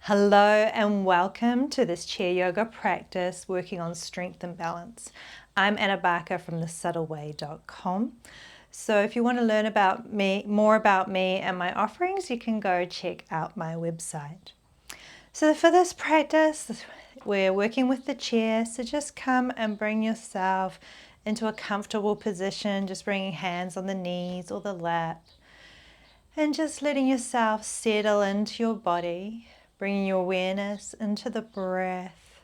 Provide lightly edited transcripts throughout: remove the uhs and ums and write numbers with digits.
Hello and welcome to this chair yoga practice working on strength and balance. I'm Anna Barker from thesubtleway.com. So if you want to learn about me, more about me and my offerings, you can go check out my website. So for this practice, we're working with the chair. So just come and bring yourself into a comfortable position, just bringing hands on the knees or the lap. And just letting yourself settle into your body, bringing your awareness into the breath,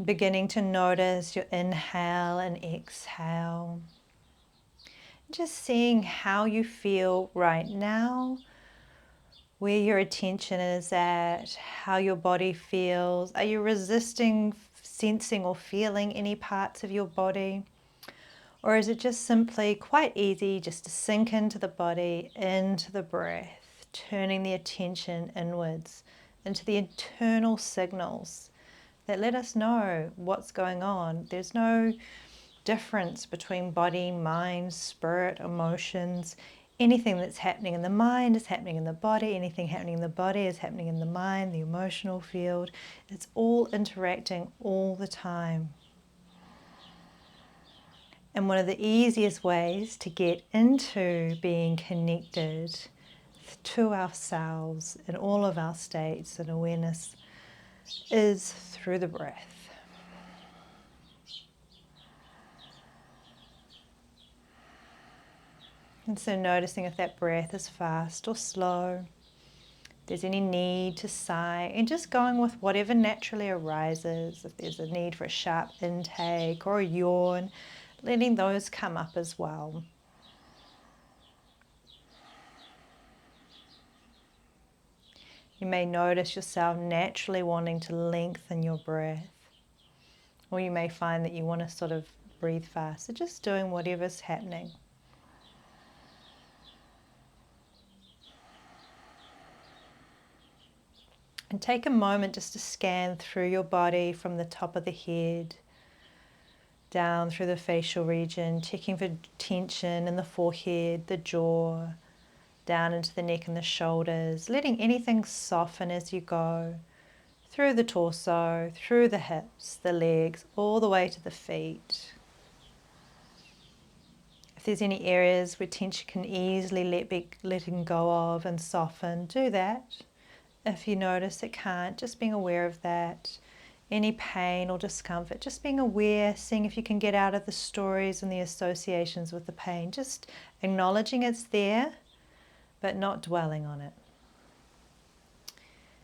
beginning to notice your inhale and exhale. Just seeing how you feel right now, where your attention is at, how your body feels. Are you resisting sensing or feeling any parts of your body? Or is it just simply quite easy just to sink into the body, into the breath, turning the attention inwards, into the internal signals that let us know what's going on. There's no difference between body, mind, spirit, emotions. Anything that's happening in the mind is happening in the body. Anything happening in the body is happening in the mind, the emotional field. It's all interacting all the time. And one of the easiest ways to get into being connected to ourselves in all of our states and awareness is through the breath. And so noticing if that breath is fast or slow, if there's any need to sigh, and just going with whatever naturally arises. If there's a need for a sharp intake or a yawn, letting those come up as well. You may notice yourself naturally wanting to lengthen your breath, or you may find that you want to sort of breathe fast. So just doing whatever's happening. And take a moment just to scan through your body from the top of the head, down through the facial region, checking for tension in the forehead, the jaw, down into the neck and the shoulders, letting anything soften as you go, through the torso, through the hips, the legs, all the way to the feet. If there's any areas where tension can easily letting go of and soften, do that. If you notice it can't, just being aware of that. Any pain or discomfort, just being aware, seeing if you can get out of the stories and the associations with the pain, just acknowledging it's there, but not dwelling on it.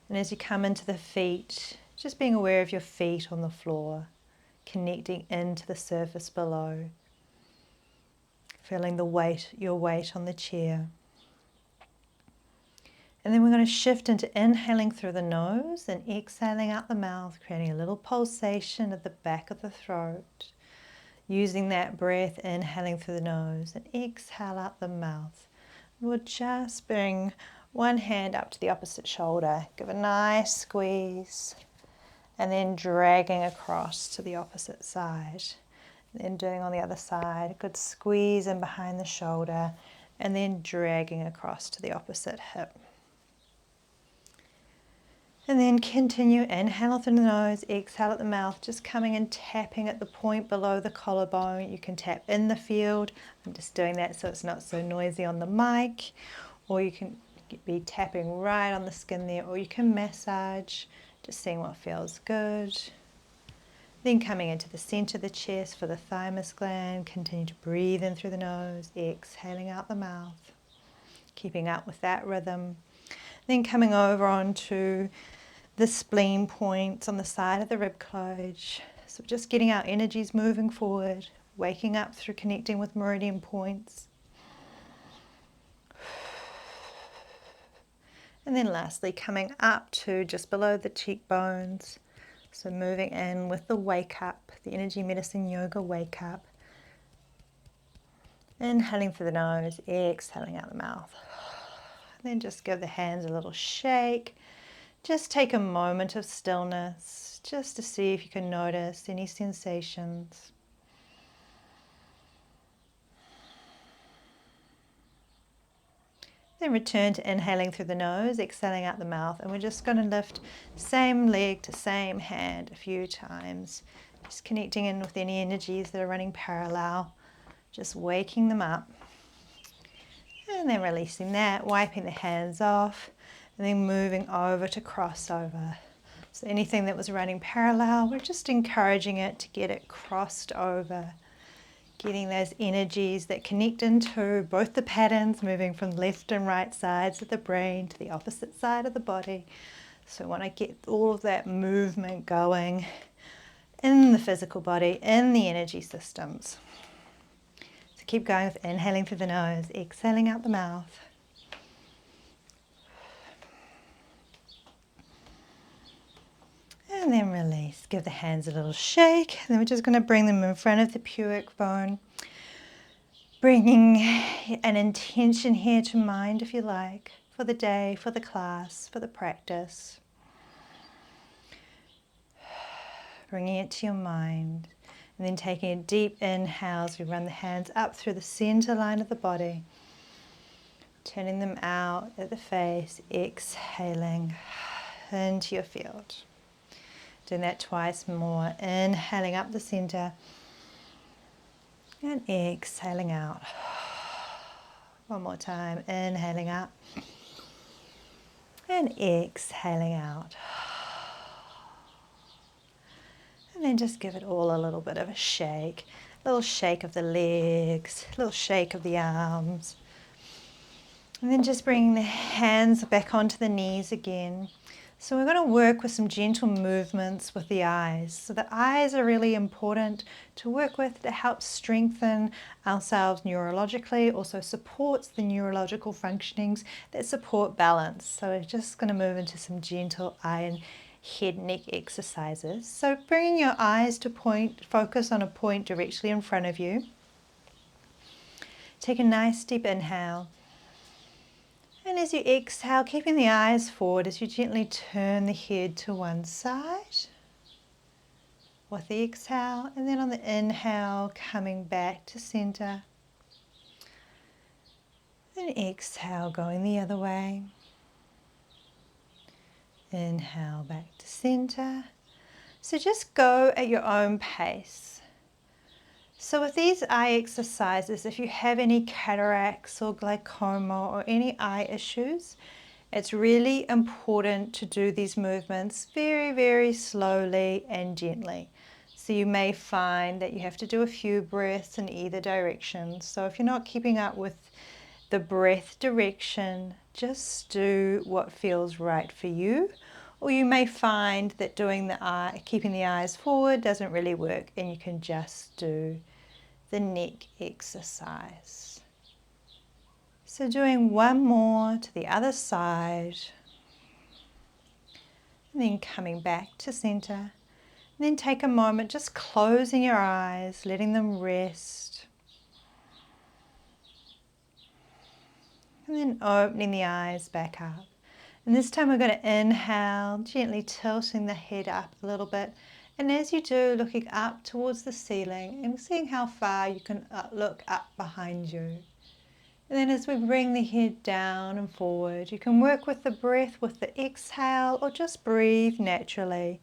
And as you come into the feet, just being aware of your feet on the floor, connecting into the surface below, feeling the weight, your weight on the chair. And then we're going to shift into inhaling through the nose and exhaling out the mouth, creating a little pulsation at the back of the throat. Using that breath, inhaling through the nose and exhale out the mouth. We'll just bring one hand up to the opposite shoulder, give a nice squeeze, and then dragging across to the opposite side. Then doing on the other side, a good squeeze in behind the shoulder, and then dragging across to the opposite hip. And then continue, inhale through the nose, exhale at the mouth, just coming and tapping at the point below the collarbone. You can tap in the field. I'm just doing that so it's not so noisy on the mic. Or you can be tapping right on the skin there, or you can massage, just seeing what feels good. Then coming into the center of the chest for the thymus gland, continue to breathe in through the nose, exhaling out the mouth, keeping up with that rhythm. Then coming over onto the spleen points on the side of the rib cage. So just getting our energies moving forward, waking up through connecting with meridian points. And then lastly, coming up to just below the cheekbones. So moving in with the wake up, the energy medicine yoga wake up. Inhaling through the nose, exhaling out the mouth. And then just give the hands a little shake. Just take a moment of stillness, just to see if you can notice any sensations. Then return to inhaling through the nose, exhaling out the mouth, and we're just going to lift same leg to same hand a few times. Just connecting in with any energies that are running parallel, just waking them up. And then releasing that, wiping the hands off, and then moving over to crossover. So anything that was running parallel, we're just encouraging it to get it crossed over. Getting those energies that connect into both the patterns, moving from left and right sides of the brain to the opposite side of the body. So we want to get all of that movement going in the physical body, in the energy systems. So keep going with inhaling through the nose, exhaling out the mouth. And then release. Give the hands a little shake. And then we're just going to bring them in front of the pubic bone. Bringing an intention here to mind, if you like, for the day, for the class, for the practice. Bringing it to your mind. And then taking a deep inhale as we run the hands up through the center line of the body. Turning them out at the face, exhaling into your field. Doing that twice more. Inhaling up the center and exhaling out. One more time. Inhaling up and exhaling out. And then just give it all a little bit of a shake. A little shake of the legs, a little shake of the arms. And then just bring the hands back onto the knees again. So we're going to work with some gentle movements with the eyes. So the eyes are really important to work with to help strengthen ourselves neurologically, also supports the neurological functionings that support balance. So we're just going to move into some gentle eye and head neck exercises. So bringing your eyes to point, focus on a point directly in front of you. Take a nice deep inhale. And as you exhale, keeping the eyes forward as you gently turn the head to one side with the exhale, and then on the inhale, coming back to center. Then exhale, going the other way. Inhale, back to center. So just go at your own pace. So with these eye exercises, if you have any cataracts or glaucoma or any eye issues, it's really important to do these movements very, very slowly and gently. So you may find that you have to do a few breaths in either direction. So if you're not keeping up with the breath direction, just do what feels right for you. Or you may find that keeping the eyes forward doesn't really work, and you can just do the neck exercise. So doing one more to the other side, and then coming back to center. And then take a moment just closing your eyes, letting them rest. And then opening the eyes back up. And this time we're going to inhale, gently tilting the head up a little bit. And as you do, looking up towards the ceiling and seeing how far you can look up behind you. And then as we bring the head down and forward, you can work with the breath with the exhale or just breathe naturally.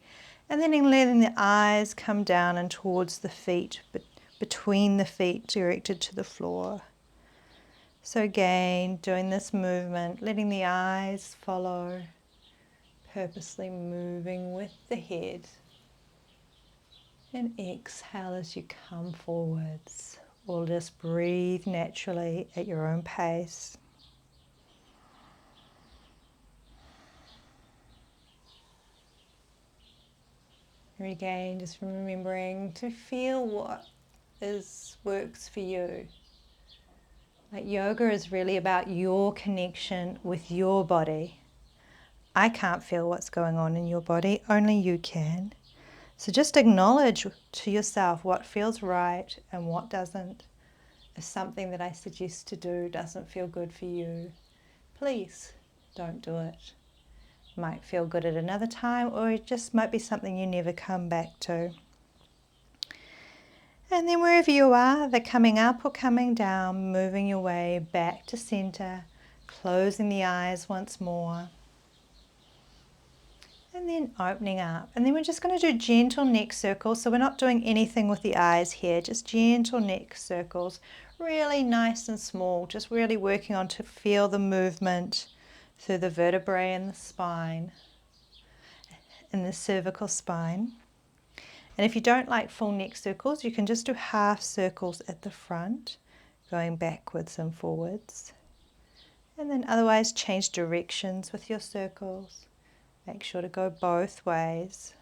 And then letting the eyes come down and towards the feet, between the feet directed to the floor. So again, doing this movement, letting the eyes follow, purposely moving with the head. And exhale as you come forwards, or just breathe naturally at your own pace. And again, just remembering to feel what works for you. Like yoga is really about your connection with your body. I can't feel what's going on in your body, only you can. So just acknowledge to yourself what feels right and what doesn't. If something that I suggest to do doesn't feel good for you, please don't do it. It might feel good at another time, or it just might be something you never come back to. And then wherever you are, either coming up or coming down, moving your way back to center, closing the eyes once more. And then opening up. And then we're just going to do gentle neck circles. So we're not doing anything with the eyes here, just gentle neck circles. Really nice and small, just really working on to feel the movement through the vertebrae in the spine, in the cervical spine. And if you don't like full neck circles, you can just do half circles at the front, going backwards and forwards. And then otherwise change directions with your circles. Make sure to go both ways.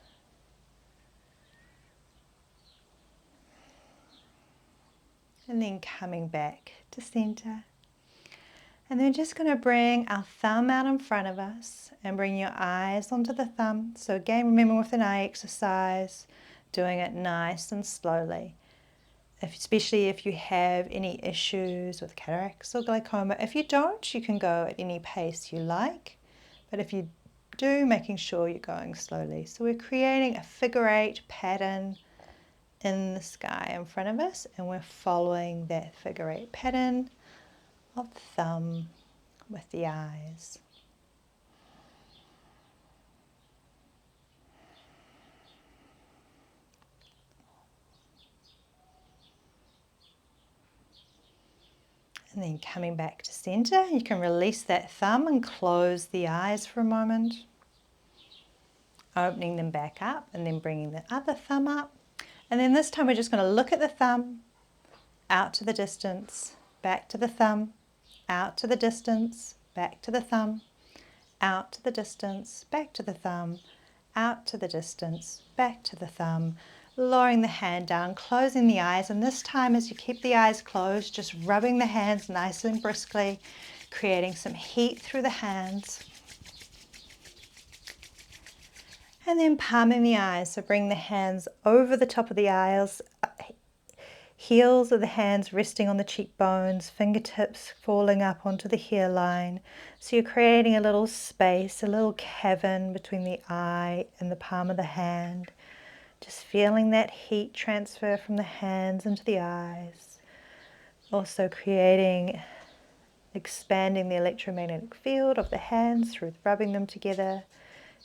And then coming back to center. And then just going to bring our thumb out in front of us and bring your eyes onto the thumb. So again, remember with an eye exercise, doing it nice and slowly. Especially if you have any issues with cataracts or glaucoma. If you don't, you can go at any pace you like. But if you do, making sure you're going slowly. So we're creating a figure 8 pattern in the sky in front of us, and we're following that figure 8 pattern of the thumb with the eyes. And then coming back to center, you can release that thumb and close the eyes for a moment. Opening them back up and then bringing the other thumb up. And then this time we're just going to look at the thumb, out to the distance, back to the thumb, out to the distance, back to the thumb, out to the distance, back to the thumb, out to the distance, back to the thumb. Lowering the hand down, closing the eyes, and this time as you keep the eyes closed, just rubbing the hands nicely and briskly, creating some heat through the hands. And then palming the eyes, so bring the hands over the top of the eyes, heels of the hands resting on the cheekbones, fingertips falling up onto the hairline. So you're creating a little space, a little cavern between the eye and the palm of the hand. Just feeling that heat transfer from the hands into the eyes. Also expanding the electromagnetic field of the hands through rubbing them together.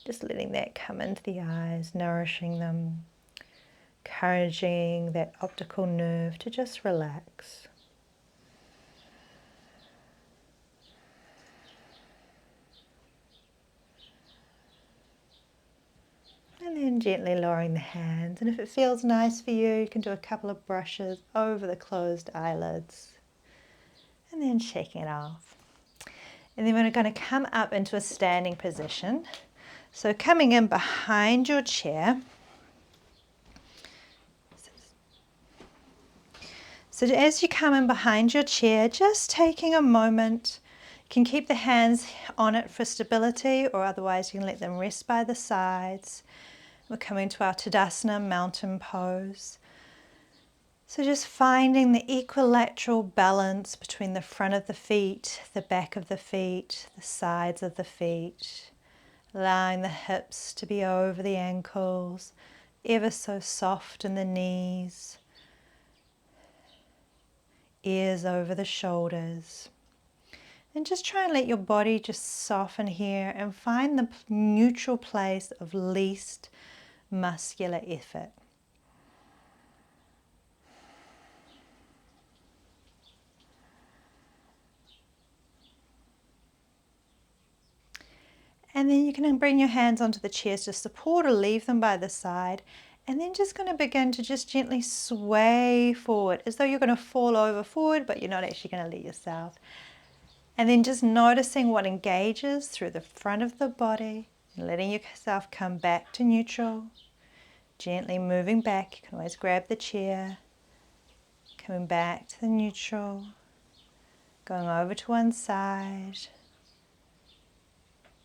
Just letting that come into the eyes, nourishing them, encouraging that optical nerve to just relax. And then gently lowering the hands. And if it feels nice for you, you can do a couple of brushes over the closed eyelids. And then shaking it off. And then we're going to come up into a standing position. So coming in behind your chair. So as you come in behind your chair, just taking a moment. You can keep the hands on it for stability, or otherwise you can let them rest by the sides. We're coming to our Tadasana mountain pose. So just finding the equilateral balance between the front of the feet, the back of the feet, the sides of the feet. Allowing the hips to be over the ankles, ever so soft in the knees. Ears over the shoulders. And just try and let your body just soften here and find the neutral place of least muscular effort. And then you can bring your hands onto the chairs to support or leave them by the side. And then just going to begin to just gently sway forward as though you're going to fall over forward, but you're not actually going to let yourself. And then just noticing what engages through the front of the body and letting yourself come back to neutral. Gently moving back. You can always grab the chair. Coming back to the neutral. Going over to one side.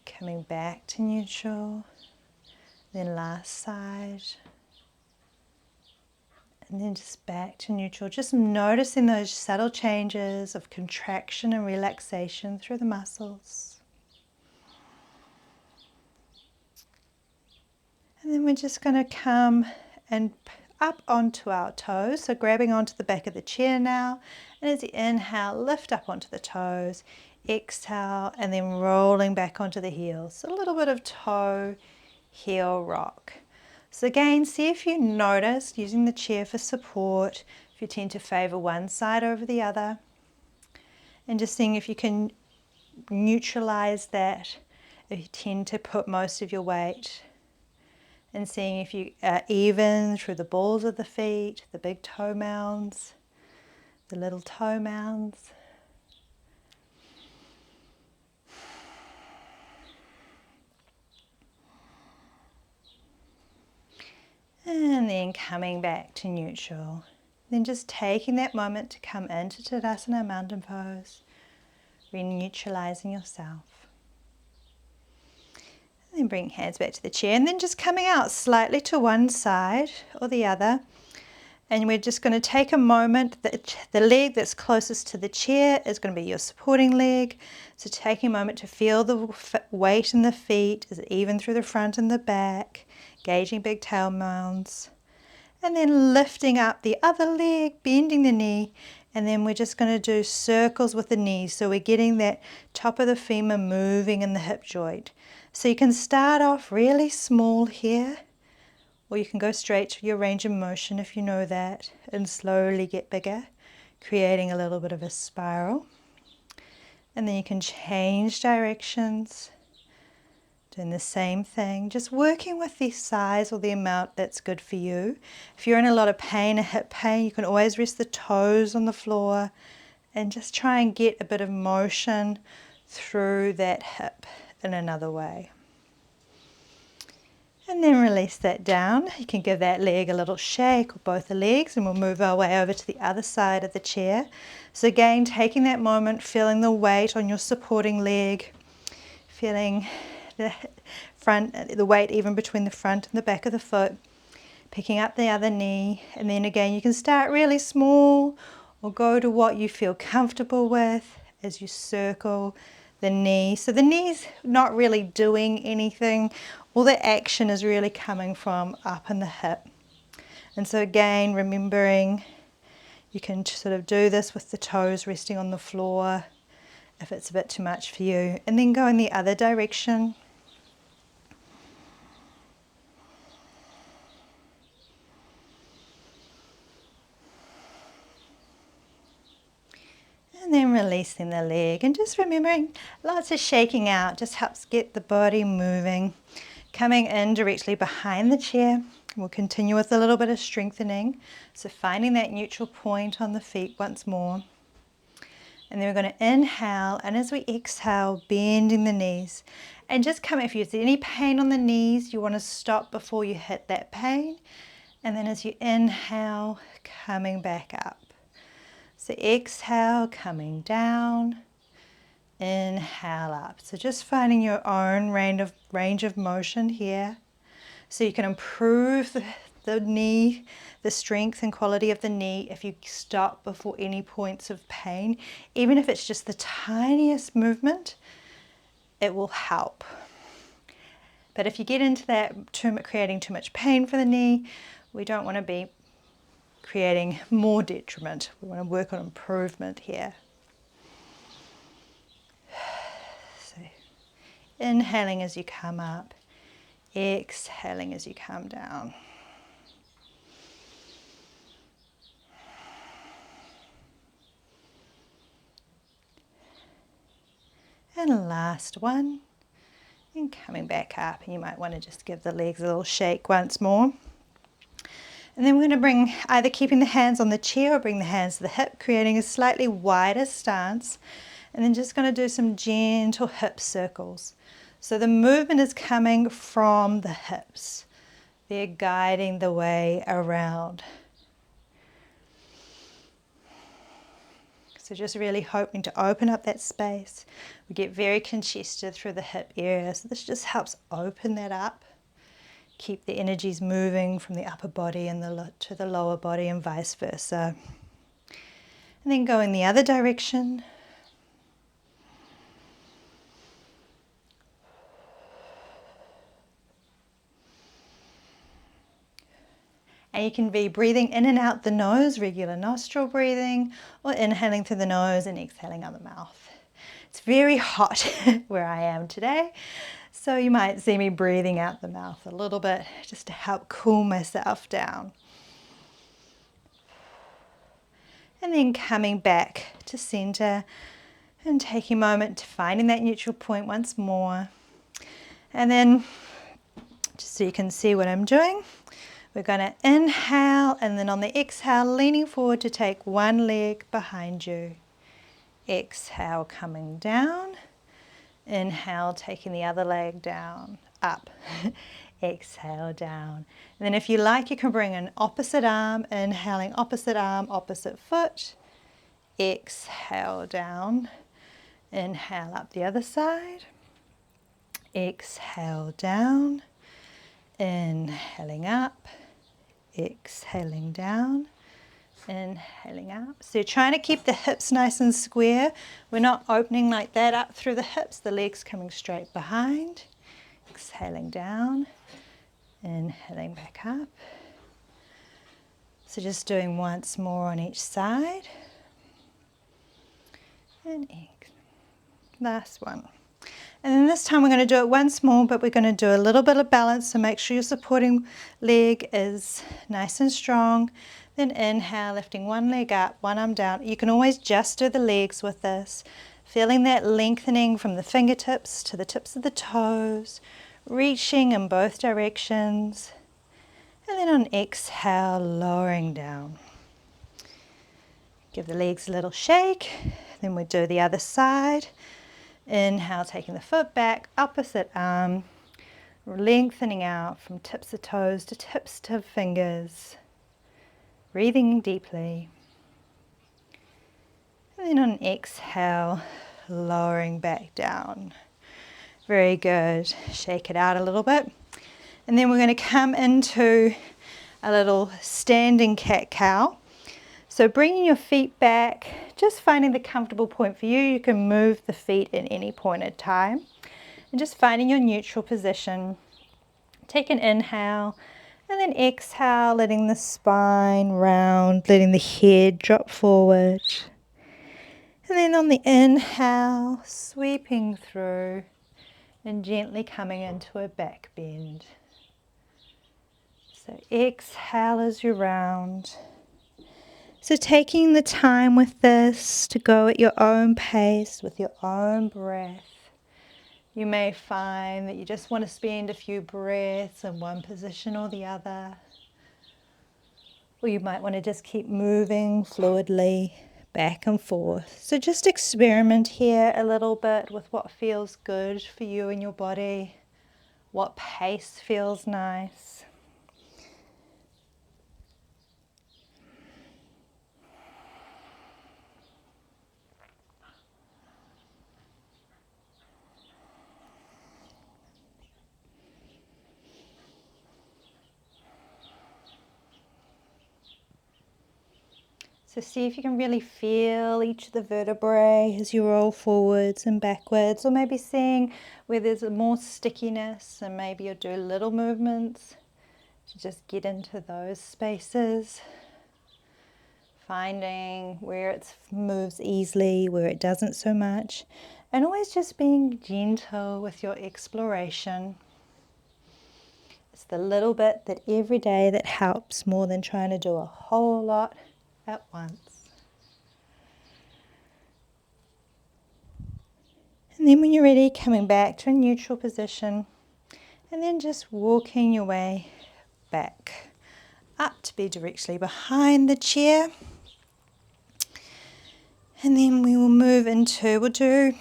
Coming back to neutral. Then last side. And then just back to neutral. Just noticing those subtle changes of contraction and relaxation through the muscles. And then we're just going to come and up onto our toes. So grabbing onto the back of the chair now. And as you inhale, lift up onto the toes. exhale, and then rolling back onto the heels. So a little bit of toe, heel rock. So again, see if you notice using the chair for support, if you tend to favor one side over the other, and just seeing if you can neutralize that, if you tend to put most of your weight, and seeing if you are even through the balls of the feet, the big toe mounds, the little toe mounds. And then coming back to neutral. Then just taking that moment to come into Tadasana Mountain Pose, re-neutralizing yourself. And then bring hands back to the chair, and then just coming out slightly to one side or the other. And we're just going to take a moment. The leg that's closest to the chair is going to be your supporting leg. So taking a moment to feel the weight in the feet. Is it even through the front and the back? Gauging big tail mounds. And then lifting up the other leg, bending the knee. And then we're just going to do circles with the knees. So we're getting that top of the femur moving in the hip joint. So you can start off really small here, or you can go straight to your range of motion if you know that, and slowly get bigger, creating a little bit of a spiral. And then you can change directions, doing the same thing, just working with the size or the amount that's good for you. If you're in a lot of pain, a hip pain, you can always rest the toes on the floor and just try and get a bit of motion through that hip in another way. And then release that down. You can give that leg a little shake, or both the legs, and we'll move our way over to the other side of the chair. So again, taking that moment, feeling the weight on your supporting leg, feeling the weight even between the front and the back of the foot, picking up the other knee, and then again you can start really small or go to what you feel comfortable with as you circle the knee. So the knee's not really doing anything. All the action is really coming from up in the hip. And so again, remembering you can sort of do this with the toes resting on the floor if it's a bit too much for you. And then go in the other direction. And then releasing the leg, and just remembering lots of shaking out just helps get the body moving. Coming in directly behind the chair, we'll continue with a little bit of strengthening. So finding that neutral point on the feet once more. And then we're going to inhale, and as we exhale, bending the knees. And just come, if there's any pain on the knees, you want to stop before you hit that pain. And then as you inhale, coming back up. So exhale, coming down, inhale up. So just finding your own range of motion here. So you can improve the knee, the strength and quality of the knee if you stop before any points of pain. Even if it's just the tiniest movement, it will help. But if you get into that creating too much pain for the knee, we don't want to be creating more detriment. We want to work on improvement here. So inhaling as you come up, exhaling as you come down. And last one, and coming back up, and you might want to just give the legs a little shake once more. And then we're going to bring, either keeping the hands on the chair or bring the hands to the hip, creating a slightly wider stance. And then just going to do some gentle hip circles. So the movement is coming from the hips. They're guiding the way around. So just really hoping to open up that space. We get very congested through the hip area, so this just helps open that up. Keep the energies moving from the upper body and to the lower body and vice versa. And then go in the other direction. And you can be breathing in and out the nose, regular nostril breathing, or inhaling through the nose and exhaling out the mouth. It's very hot where I am today, so you might see me breathing out the mouth a little bit just to help cool myself down. And then coming back to center and taking a moment to finding that neutral point once more. And then, just so you can see what I'm doing, we're going to inhale, and then on the exhale, leaning forward to take one leg behind you. Exhale, coming down. Inhale, taking the other leg down, up. Exhale, down. And then if you like, you can bring an opposite arm, inhaling opposite arm, opposite foot. Exhale, down. Inhale, up the other side. Exhale, down. Inhaling up. Exhaling down. Inhaling up. So you're trying to keep the hips nice and square. We're not opening like that up through the hips. The legs coming straight behind. Exhaling down. Inhaling back up. So just doing once more on each side. And last one. And then this time we're going to do it once more, but we're going to do a little bit of balance, so make sure your supporting leg is nice and strong. Then inhale, lifting one leg up, one arm down. You can always just do the legs with this, feeling that lengthening from the fingertips to the tips of the toes, reaching in both directions. And then on exhale, lowering down. Give the legs a little shake. Then we do the other side. Inhale, taking the foot back, opposite arm, lengthening out from tips of toes to tips of fingers. Breathing deeply. And then on exhale, lowering back down. Very good. Shake it out a little bit. And then we're going to come into a little standing cat-cow. So bringing your feet back, just finding the comfortable point for you. You can move the feet at any point in time. And just finding your neutral position. Take an inhale and then exhale, letting the spine round, letting the head drop forward. And then on the inhale, sweeping through and gently coming into a back bend. So exhale as you round. So taking the time with this to go at your own pace, with your own breath. You may find that you just want to spend a few breaths in one position or the other. Or you might want to just keep moving fluidly back and forth. So just experiment here a little bit with what feels good for you and your body, what pace feels nice. So see if you can really feel each of the vertebrae as you roll forwards and backwards, or maybe seeing where there's more stickiness, and maybe you'll do little movements to just get into those spaces. Finding where it moves easily, where it doesn't so much, and always just being gentle with your exploration. It's the little bit that every day that helps more than trying to do a whole lot at once. And then when you're ready, coming back to a neutral position, and then just walking your way back up to be directly behind the chair. And then we will move into, we'll do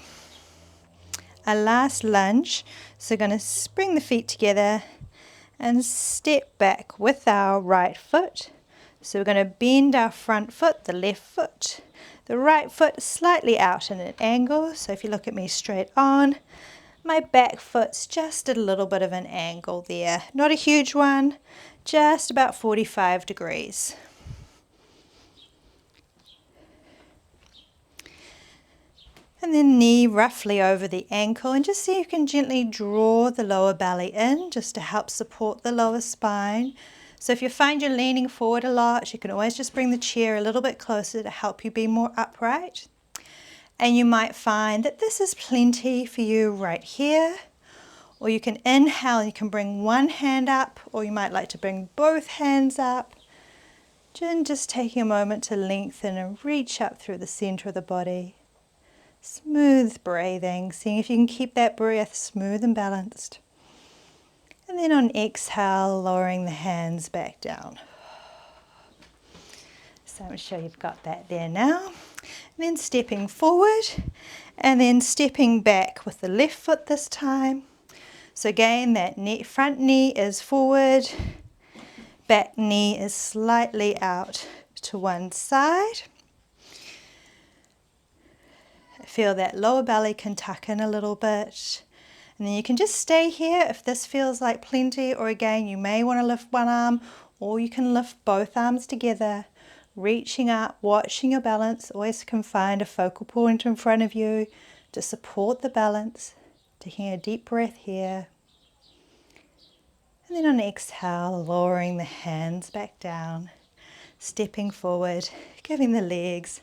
a last lunge. So we're going to bring the feet together and step back with our right foot. So we're going to bend our front foot, the left foot, the right foot slightly out in an angle. So if you look at me straight on, my back foot's just a little bit of an angle there. Not a huge one, just about 45 degrees. And then knee roughly over the ankle, and just see if you can gently draw the lower belly in just to help support the lower spine. So if you find you're leaning forward a lot, you can always just bring the chair a little bit closer to help you be more upright. And you might find that this is plenty for you right here. Or you can inhale, you can bring one hand up, or you might like to bring both hands up. And just taking a moment to lengthen and reach up through the center of the body. Smooth breathing, seeing if you can keep that breath smooth and balanced. And then on exhale, lowering the hands back down. So I'm sure you've got that there now. And then stepping forward and then stepping back with the left foot this time. So again, that front knee is forward, back knee is slightly out to one side. Feel that lower belly can tuck in a little bit. And then you can just stay here if this feels like plenty, or again, you may want to lift one arm, or you can lift both arms together, reaching up, watching your balance. Always can find a focal point in front of you to support the balance. Taking a deep breath here. And then on exhale, lowering the hands back down, stepping forward, giving the legs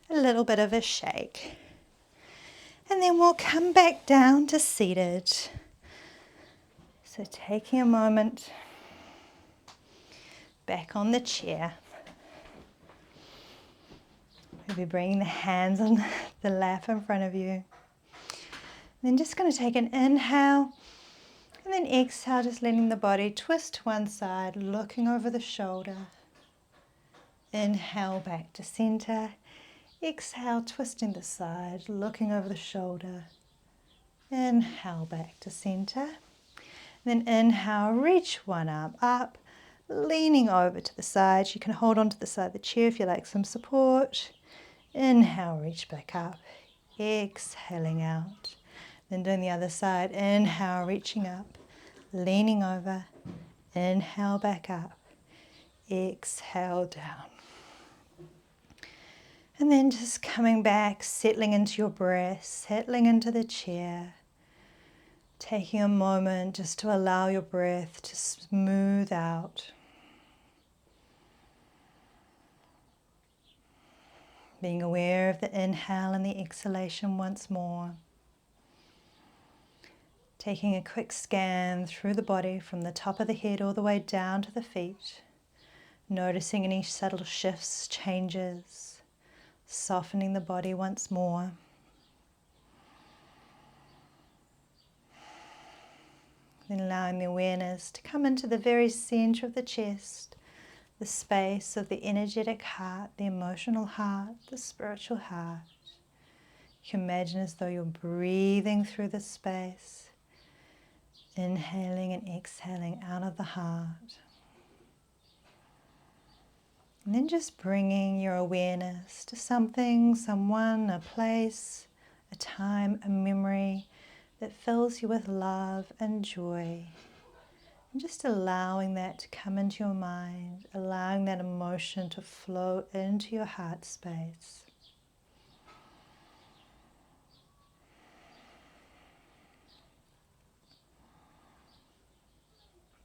a little bit of a shake. And then we'll come back down to seated. So taking a moment, back on the chair. Maybe bringing the hands on the lap in front of you. And then just going to take an inhale. And then exhale, just letting the body twist to one side, looking over the shoulder. Inhale back to center. Exhale, twisting the side, looking over the shoulder. Inhale back to center. Then inhale, reach one arm up, leaning over to the side. You can hold on to the side of the chair if you like some support. Inhale, reach back up. Exhaling out. Then doing the other side. Inhale, reaching up, leaning over. Inhale, back up. Exhale, down. And then just coming back, settling into your breath, settling into the chair. Taking a moment just to allow your breath to smooth out. Being aware of the inhale and the exhalation once more. Taking a quick scan through the body from the top of the head all the way down to the feet. Noticing any subtle shifts, changes. Softening the body once more. Then allowing the awareness to come into the very center of the chest, the space of the energetic heart, the emotional heart, the spiritual heart. You can imagine as though you're breathing through the space, inhaling and exhaling out of the heart. And then just bringing your awareness to something, someone, a place, a time, a memory that fills you with love and joy. And just allowing that to come into your mind, allowing that emotion to flow into your heart space.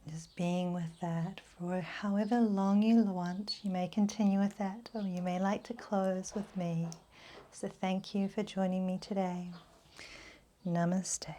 Just being with that for however long you want. You may continue with that, or you may like to close with me. So thank you for joining me today. Namaste.